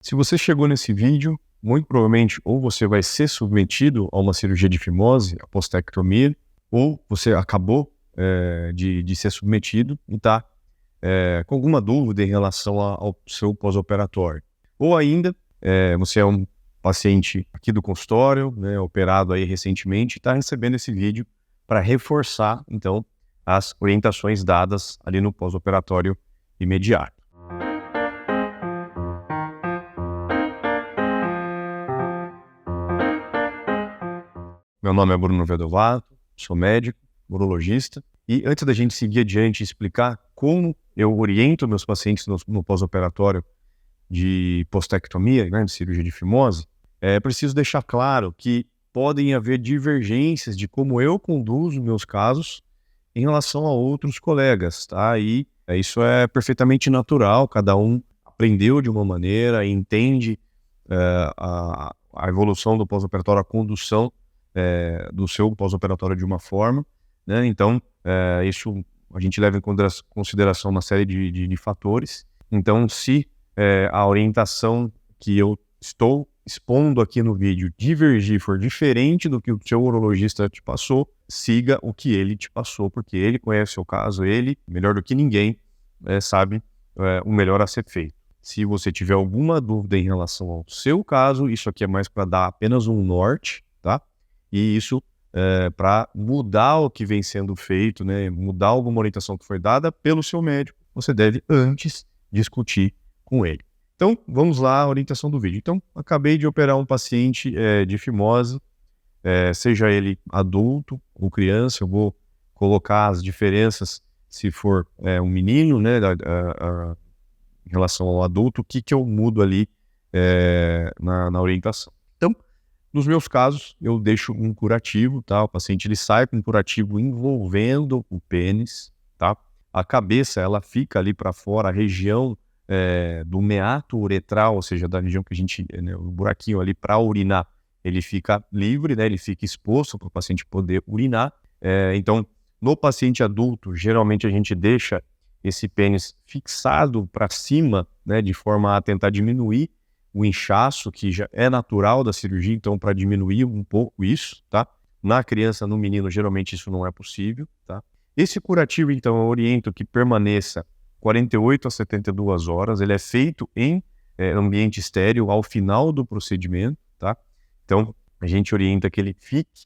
Se você chegou nesse vídeo, muito provavelmente ou você vai ser submetido a uma cirurgia de fimose, a postectomia, ou você acabou de ser submetido e está com alguma dúvida em relação ao seu pós-operatório. Ou ainda, você é um paciente aqui do consultório, né, operado aí recentemente, e está recebendo esse vídeo para reforçar, então, as orientações dadas ali no pós-operatório imediato. Meu nome é Bruno Vedovato, sou médico, urologista, e antes da gente seguir adiante e explicar como eu oriento meus pacientes no pós-operatório de postectomia, né, de cirurgia de fimose, é preciso deixar claro que podem haver divergências de como eu conduzo meus casos em relação a outros colegas, tá? E isso é perfeitamente natural, cada um aprendeu de uma maneira, entende a evolução do pós-operatório, a condução do seu pós-operatório de uma forma, né? Então, isso a gente leva em consideração uma série de fatores. Então, se a orientação que eu estou expondo aqui no vídeo divergir, for diferente do que o seu urologista te passou, siga o que ele te passou, porque ele conhece o seu caso, ele, melhor do que ninguém, sabe o melhor a ser feito. Se você tiver alguma dúvida em relação ao seu caso, isso aqui é mais para dar apenas um norte, tá? E isso para mudar o que vem sendo feito, né? Mudar alguma orientação que foi dada pelo seu médico, você deve antes discutir com ele. Então, vamos lá, a orientação do vídeo. Então, acabei de operar um paciente de fimose, seja ele adulto ou criança. Eu vou colocar as diferenças se for um menino, né, em relação ao adulto, o que eu mudo ali na orientação. Então, nos meus casos, eu deixo um curativo, tá? O paciente ele sai com um curativo envolvendo o pênis, tá? A cabeça, ela fica ali para fora, a região do meato uretral, ou seja, da região que a gente, né, o buraquinho ali para urinar, ele fica livre, né? Ele fica exposto para o paciente poder urinar. Então, no paciente adulto, geralmente a gente deixa esse pênis fixado para cima, né, de forma a tentar diminuir o inchaço, que já é natural da cirurgia, então para diminuir um pouco isso, tá? Na criança, no menino, geralmente isso não é possível, tá? Esse curativo, então, eu oriento que permaneça 48 a 72 horas, ele é feito em ambiente estéril ao final do procedimento, tá? Então, a gente orienta que ele fique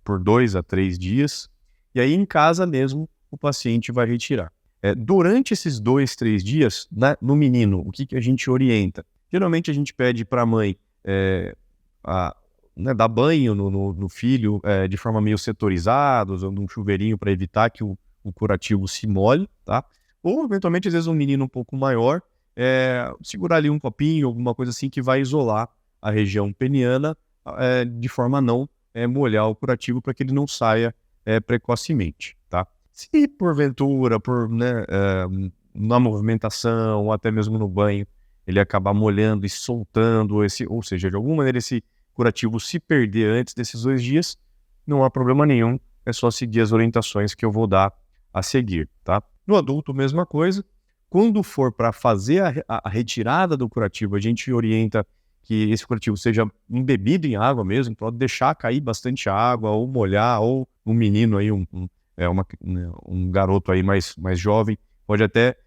por 2 a 3 dias, e aí em casa mesmo o paciente vai retirar. Durante esses 2, 3 dias, no menino, o que a gente orienta? Geralmente a gente pede para a mãe dar banho no filho de forma meio setorizada, usando um chuveirinho para evitar que o curativo se molhe, tá? Ou, eventualmente, às vezes um menino um pouco maior, segurar ali um copinho, alguma coisa assim que vai isolar a região peniana de forma a não molhar o curativo, para que ele não saia precocemente, tá? Se porventura, na movimentação ou até mesmo no banho, ele acabar molhando e soltando, ou seja, de alguma maneira esse curativo se perder antes desses 2 dias, não há problema nenhum, é só seguir as orientações que eu vou dar a seguir, tá? No adulto, mesma coisa. Quando for para fazer a retirada do curativo, a gente orienta que esse curativo seja embebido em água mesmo, pode deixar cair bastante água, ou molhar, ou um menino aí, um garoto aí mais jovem, pode até,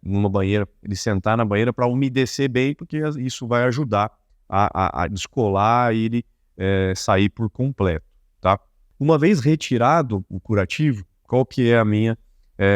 numa banheira, ele sentar na banheira para umedecer bem, porque isso vai ajudar a descolar e ele sair por completo, tá? Uma vez retirado o curativo, qual que é a minha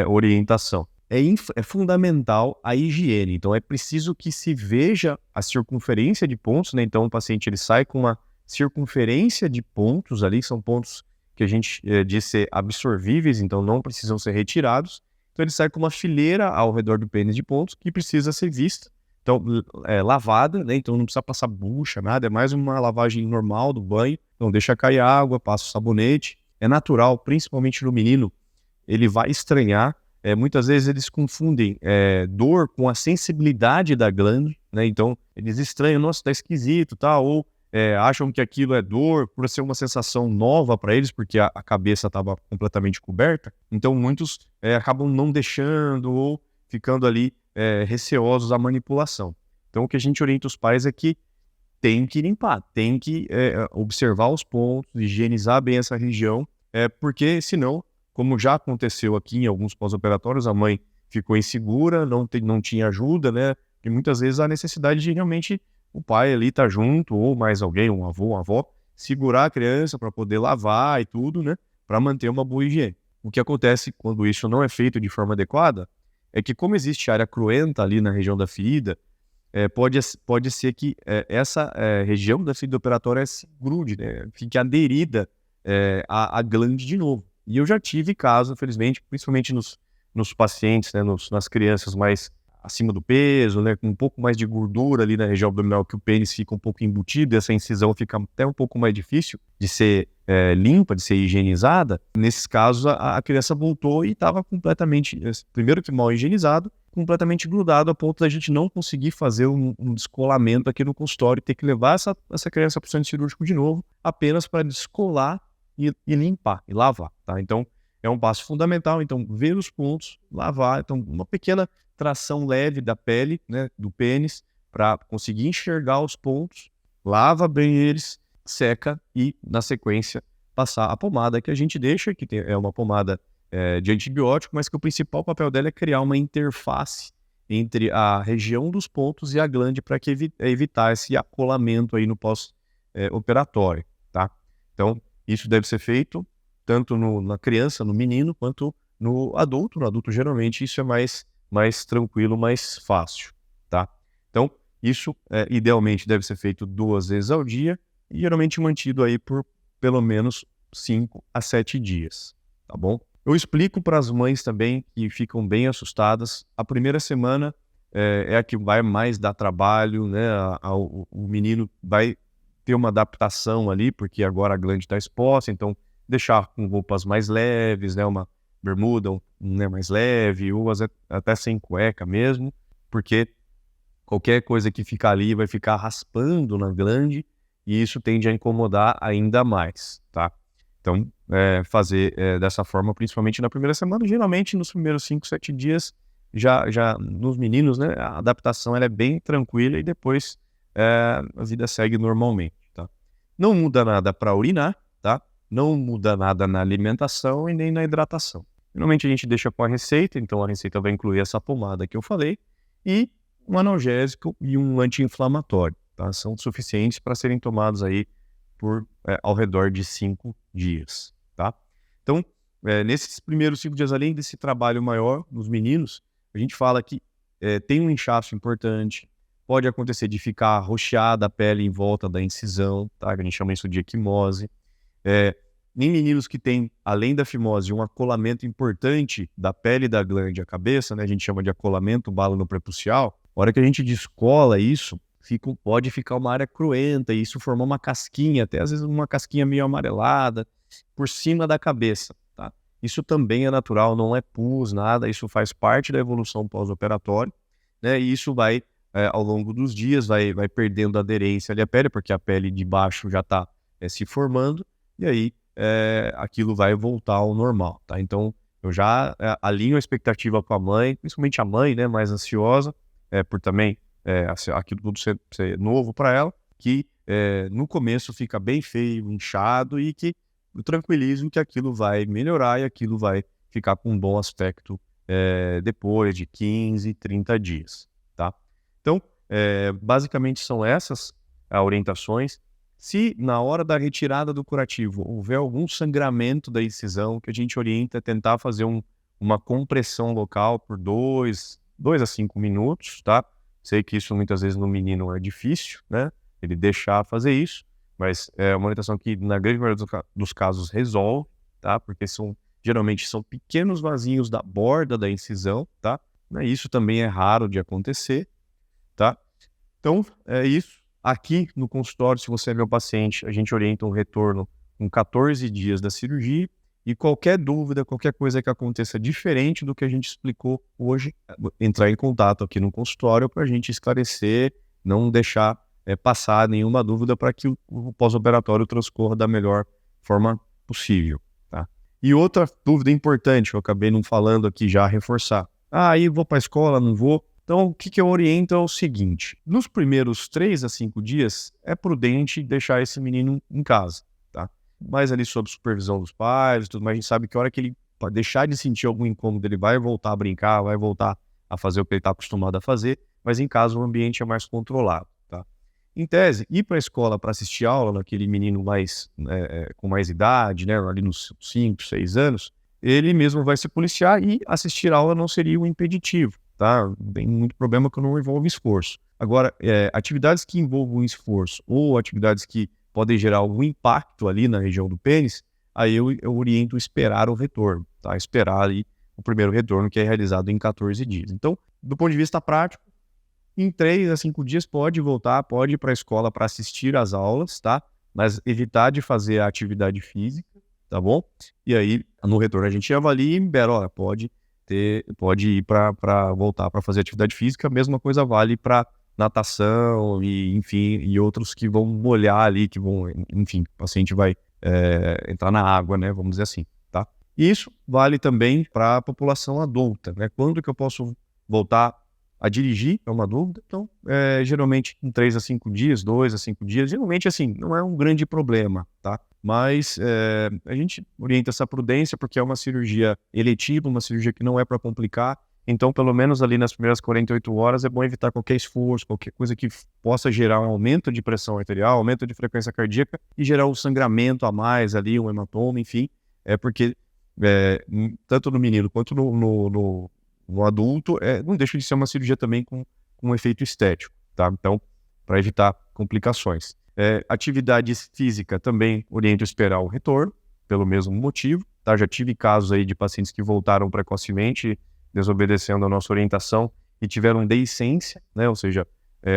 orientação? É fundamental a higiene, então é preciso que se veja a circunferência de pontos, né? Então o paciente ele sai com uma circunferência de pontos ali, são pontos que a gente diz ser absorvíveis, então não precisam ser retirados. Então ele sai com uma fileira ao redor do pênis de pontos que precisa ser vista, então lavada, né? Então não precisa passar bucha, nada, é mais uma lavagem normal do banho. Então deixa cair água, passa o sabonete. É natural, principalmente no menino, ele vai estranhar. Muitas vezes eles confundem dor com a sensibilidade da glândula, né? Então eles estranham, nossa, tá esquisito, tá? Ou acham que aquilo é dor, por ser uma sensação nova para eles, porque a cabeça estava completamente coberta. Então muitos acabam não deixando ou ficando ali receosos à manipulação. Então, o que a gente orienta os pais é que tem que limpar, tem que observar os pontos, higienizar bem essa região, porque senão, como já aconteceu aqui em alguns pós-operatórios, a mãe ficou insegura, não tinha ajuda, né? E muitas vezes há necessidade de realmente o pai ali estar junto, ou mais alguém, um avô, uma avó, segurar a criança para poder lavar e tudo, né? Para manter uma boa higiene. O que acontece quando isso não é feito de forma adequada é que, como existe área cruenta ali na região da ferida, pode ser que essa região da ferida operatória se grude, né? Fique aderida à glande de novo. E eu já tive casos, infelizmente, principalmente nos pacientes, né? Nas crianças mais acima do peso, né? Com um pouco mais de gordura ali na região abdominal, que o pênis fica um pouco embutido, e essa incisão fica até um pouco mais difícil de ser limpa, de ser higienizada. Nesses casos, a criança voltou e estava completamente, primeiro que mal higienizado, completamente grudado, a ponto da gente não conseguir fazer um descolamento aqui no consultório e ter que levar essa criança para o centro cirúrgico de novo, apenas para descolar e limpar, e lavar, tá? Então, é um passo fundamental. Então, ver os pontos, lavar. Então, uma pequena tração leve da pele, né, do pênis, para conseguir enxergar os pontos, lava bem eles, seca e, na sequência, passar a pomada que a gente deixa, que é uma pomada de antibiótico, mas que o principal papel dela é criar uma interface entre a região dos pontos e a glande para evitar esse acolamento aí no pós-operatório, tá? Então, isso deve ser feito tanto na criança, no menino, quanto no adulto. No adulto, geralmente, isso é mais tranquilo, mais fácil, tá? Então, isso idealmente deve ser feito 2 vezes ao dia e geralmente mantido aí por pelo menos 5 a 7 dias, tá bom? Eu explico para as mães também que ficam bem assustadas. A primeira semana é a que vai mais dar trabalho, né? O menino vai ter uma adaptação ali, porque agora a glande está exposta, então deixar com roupas mais leves, né? Uma bermuda né, mais leve, ou até sem cueca mesmo, porque qualquer coisa que ficar ali vai ficar raspando na glande e isso tende a incomodar ainda mais, tá? Então, fazer dessa forma, principalmente na primeira semana, geralmente nos primeiros 5, 7 dias, já nos meninos, né, a adaptação ela é bem tranquila e depois a vida segue normalmente, tá? Não muda nada para urinar, tá? Não muda nada na alimentação e nem na hidratação. Normalmente a gente deixa com a receita, então a receita vai incluir essa pomada que eu falei e um analgésico e um anti-inflamatório, tá? São suficientes para serem tomados aí por ao redor de 5 dias, tá? Então, nesses primeiros 5 dias, além desse trabalho maior nos meninos, a gente fala que tem um inchaço importante, pode acontecer de ficar roxeada a pele em volta da incisão, tá? A gente chama isso de equimose. Em meninos que têm, além da fimose, um acolamento importante da pele da glande à cabeça, né? A gente chama de acolamento balo prepúcial. A hora que a gente descola isso, pode ficar uma área cruenta e isso formar uma casquinha, até às vezes uma casquinha meio amarelada, por cima da cabeça, tá? Isso também é natural, não é pus, nada, isso faz parte da evolução pós-operatória, né? E isso vai, ao longo dos dias, vai perdendo aderência ali à pele, porque a pele de baixo já está se formando, e aí aquilo vai voltar ao normal, tá? Então, eu já alinho a expectativa com a mãe, principalmente a mãe, né, mais ansiosa, por também aquilo tudo ser novo para ela, que no começo fica bem feio, inchado, e que eu tranquilizo que aquilo vai melhorar e aquilo vai ficar com um bom aspecto depois de 15, 30 dias, tá? Então, basicamente são essas orientações. Se na hora da retirada do curativo houver algum sangramento da incisão, que a gente orienta a tentar fazer uma compressão local por 2 a 5 minutos, tá? Sei que isso muitas vezes no menino é difícil, né? Ele deixar fazer isso, mas é uma orientação que na grande maioria dos casos resolve, tá? Porque geralmente são pequenos vasinhos da borda da incisão, tá? Isso também é raro de acontecer, tá? Então, é isso. Aqui no consultório, se você é meu paciente, a gente orienta um retorno com 14 dias da cirurgia e qualquer dúvida, qualquer coisa que aconteça diferente do que a gente explicou hoje, entrar em contato aqui no consultório para a gente esclarecer, não deixar passar nenhuma dúvida para que o pós-operatório transcorra da melhor forma possível, tá? E outra dúvida importante que eu acabei não falando aqui já, reforçar. Aí vou para a escola, não vou? Então, o que eu oriento é o seguinte: nos primeiros 3 a 5 dias, é prudente deixar esse menino em casa, tá? Mas ali sob supervisão dos pais, tudo mais, a gente sabe que a hora que ele deixar de sentir algum incômodo, ele vai voltar a brincar, vai voltar a fazer o que ele está acostumado a fazer, mas em casa o ambiente é mais controlado, tá? Em tese, ir para a escola para assistir aula naquele menino mais, com mais idade, né, ali nos 5, 6 anos, ele mesmo vai se policiar e assistir aula não seria um impeditivo, tá? Não tem muito problema que não envolve esforço. Agora, atividades que envolvam esforço ou atividades que podem gerar algum impacto ali na região do pênis, aí eu oriento esperar o retorno, tá? Esperar ali o primeiro retorno, que é realizado em 14 dias. Então, do ponto de vista prático, em 3 a 5 dias pode voltar, pode ir para a escola para assistir às aulas, tá? Mas evitar de fazer a atividade física, tá bom? E aí, no retorno, a gente avalia e libera, olha, pode ir para voltar para fazer atividade física. A mesma coisa vale para natação e, enfim, e outros que vão molhar ali, que vão, enfim, o paciente vai entrar na água, né? Vamos dizer assim, tá? Isso vale também para a população adulta, né? Quando que eu posso voltar a dirigir? É uma dúvida. Então, geralmente em 3 a 5 dias, 2 a 5 dias, geralmente assim, não é um grande problema, tá? Mas a gente orienta essa prudência porque é uma cirurgia eletiva, uma cirurgia que não é para complicar. Então, pelo menos ali nas primeiras 48 horas, é bom evitar qualquer esforço, qualquer coisa que possa gerar um aumento de pressão arterial, aumento de frequência cardíaca e gerar um sangramento a mais ali, um hematoma, enfim. Porque tanto no menino quanto no adulto, não deixa de ser uma cirurgia também com um efeito estético, tá? Então, para evitar complicações. Atividade física também oriento a esperar o retorno, pelo mesmo motivo, tá? Já tive casos aí de pacientes que voltaram precocemente, desobedecendo a nossa orientação e tiveram deiscência, né? Ou seja,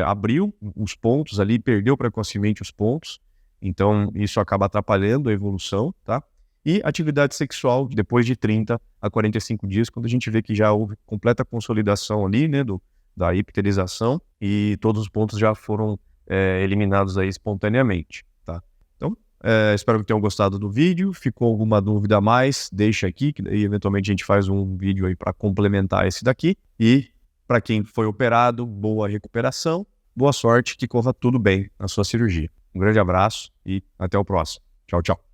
abriu os pontos ali, perdeu precocemente os pontos, então isso acaba atrapalhando a evolução, tá? E atividade sexual depois de 30 a 45 dias, quando a gente vê que já houve completa consolidação ali, né, da epitelização e todos os pontos já foram eliminados aí espontaneamente, tá? Então, espero que tenham gostado do vídeo. Ficou alguma dúvida a mais, deixa aqui, que daí eventualmente a gente faz um vídeo aí para complementar esse daqui. E para quem foi operado, boa recuperação, boa sorte, que corra tudo bem na sua cirurgia. Um grande abraço e até o próximo. Tchau, tchau.